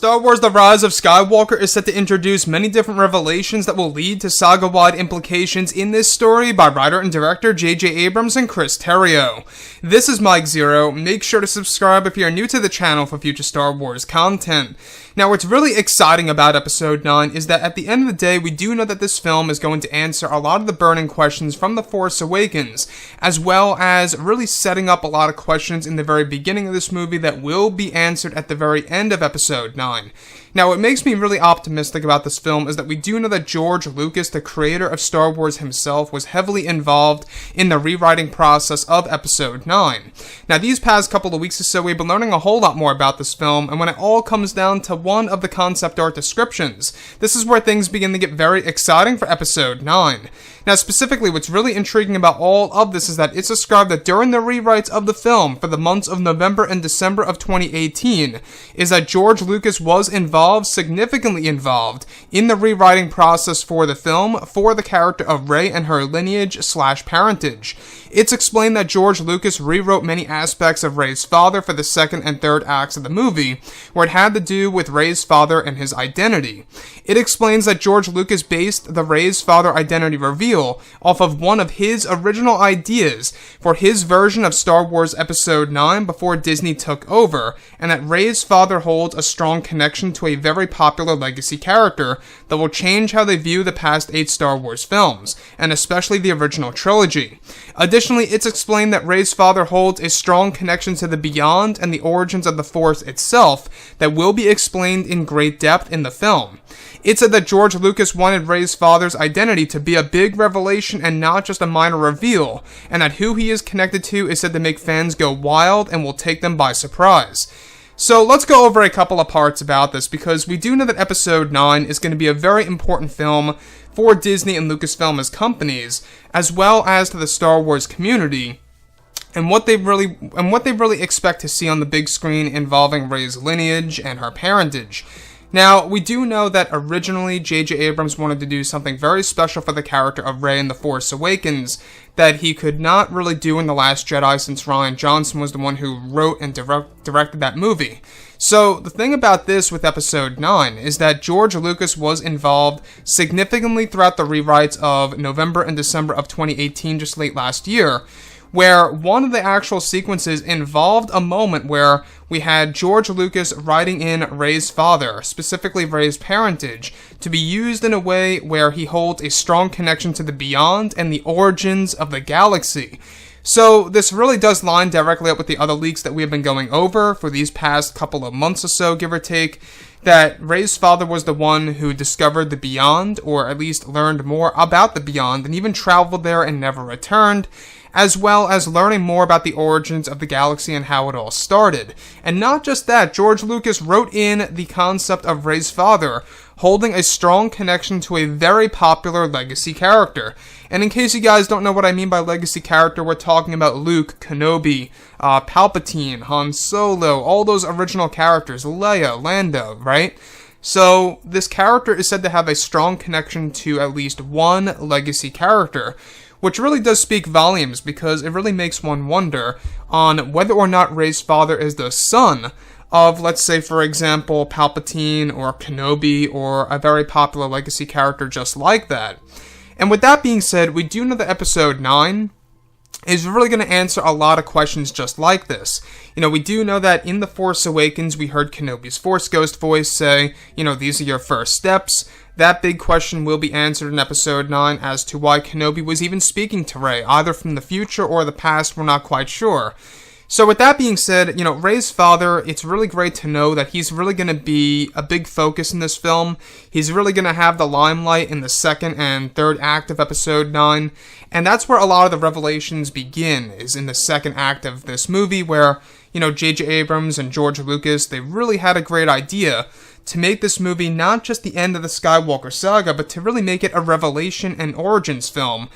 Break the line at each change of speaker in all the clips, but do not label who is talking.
Star Wars The Rise of Skywalker is set to introduce many different revelations that will lead to saga-wide implications in this story by writer and director J.J. Abrams and Chris Terrio. This is Mike Zero. Make sure to subscribe if you are new to the channel for future Star Wars content. Now, what's really exciting about Episode 9 is that at the end of the day, we do know that this film is going to answer a lot of the burning questions from The Force Awakens, as well as really setting up a lot of questions in the very beginning of this movie that will be answered at the very end of Episode 9. Now, what makes me really optimistic about this film is that we do know that George Lucas, the creator of Star Wars himself, was heavily involved in the rewriting process of Episode 9. Now, these past couple of weeks or so, we've been learning a whole lot more about this film, and when it all comes down to one of the concept art descriptions, this is where things begin to get very exciting for Episode 9. Now, specifically, what's really intriguing about all of this is that it's described that during the rewrites of the film for the months of November and December of 2018, is that George Lucas was significantly involved, in the rewriting process for the film for the character of Rey and her lineage/parentage. It's explained that George Lucas rewrote many aspects of Reys Father for the second and third acts of the movie, where it had to do with Reys Father and his identity. It explains that George Lucas based the Reys Father identity reveal off of one of his original ideas for his version of Star Wars Episode 9 before Disney took over, and that Reys Father holds a strong connection to a very popular legacy character that will change how they view the past 8 Star Wars films, and especially the original trilogy. Additionally, it's explained that Reys Father holds a strong connection to the Beyond and the origins of the Force itself that will be explained in great depth in the film. It said that George Lucas wanted Reys Father's identity to be a big revelation and not just a minor reveal, and that who he is connected to is said to make fans go wild and will take them by surprise. So let's go over a couple of parts about this, because we do know that Episode 9 is going to be a very important film for Disney and Lucasfilm as companies, as well as to the Star Wars community, and what they really expect to see on the big screen involving Rey's lineage and her parentage. Now, we do know that originally J.J. Abrams wanted to do something very special for the character of Rey in The Force Awakens that he could not really do in The Last Jedi, since Rian Johnson was the one who wrote and directed that movie. So, the thing about this with Episode 9 is that George Lucas was involved significantly throughout the rewrites of November and December of 2018, just late last year, where one of the actual sequences involved a moment where we had George Lucas writing in Rey's father, specifically Rey's parentage, to be used in a way where he holds a strong connection to the Beyond and the origins of the galaxy. So this really does line directly up with the other leaks that we have been going over for these past couple of months or so, give or take, that Rey's father was the one who discovered the Beyond, or at least learned more about the Beyond, and even traveled there and never returned, as well as learning more about the origins of the galaxy and how it all started. And not just that, George Lucas wrote in the concept of Rey's father holding a strong connection to a very popular legacy character. And in case you guys don't know what I mean by legacy character, we're talking about Luke, Kenobi, Palpatine, Han Solo, all those original characters, Leia, Lando, right? So, this character is said to have a strong connection to at least one legacy character, which really does speak volumes, because it really makes one wonder on whether or not Rey's father is the son of, let's say, for example, Palpatine or Kenobi or a very popular legacy character just like that. And with that being said, we do know that Episode 9 is really going to answer a lot of questions just like this. We do know that in The Force Awakens, we heard Kenobi's Force Ghost voice say, these are your first steps. That big question will be answered in Episode 9 as to why Kenobi was even speaking to Rey, either from the future or the past, we're not quite sure. So with that being said, Rey's father, it's really great to know that he's really going to be a big focus in this film. He's really going to have the limelight in the second and third act of Episode 9, and that's where a lot of the revelations begin, is in the second act of this movie, where, J.J. Abrams and George Lucas, they really had a great idea to make this movie not just the end of the Skywalker saga, but to really make it a revelation and origins film,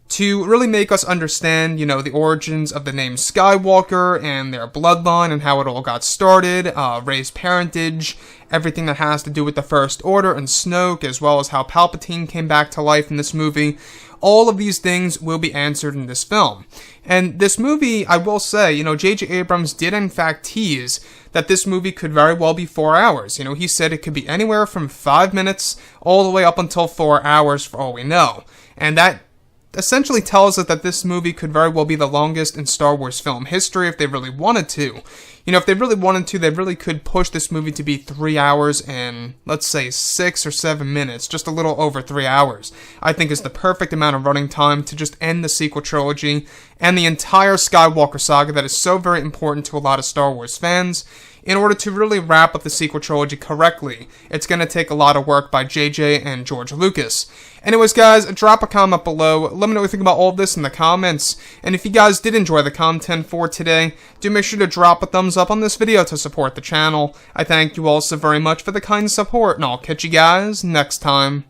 to really make us understand, the origins of the name Skywalker and their bloodline and how it all got started, Rey's parentage, everything that has to do with the First Order and Snoke, as well as how Palpatine came back to life in this movie. All of these things will be answered in this film. And this movie, I will say, J.J. Abrams did in fact tease that this movie could very well be 4 hours. He said it could be anywhere from 5 minutes all the way up until 4 hours for all we know. And that essentially tells us that this movie could very well be the longest in Star Wars film history if they really wanted to. If they really wanted to, they really could push this movie to be 3 hours and, let's say, 6 or 7 minutes, just a little over 3 hours. I think is the perfect amount of running time to just end the sequel trilogy and the entire Skywalker saga that is so very important to a lot of Star Wars fans. In order to really wrap up the sequel trilogy correctly, it's going to take a lot of work by JJ and George Lucas. Anyways, guys, drop a comment below. Let me know what you think about all of this in the comments. And if you guys did enjoy the content for today, do make sure to drop a thumbs up on this video to support the channel. I thank you all so very much for the kind support, and I'll catch you guys next time.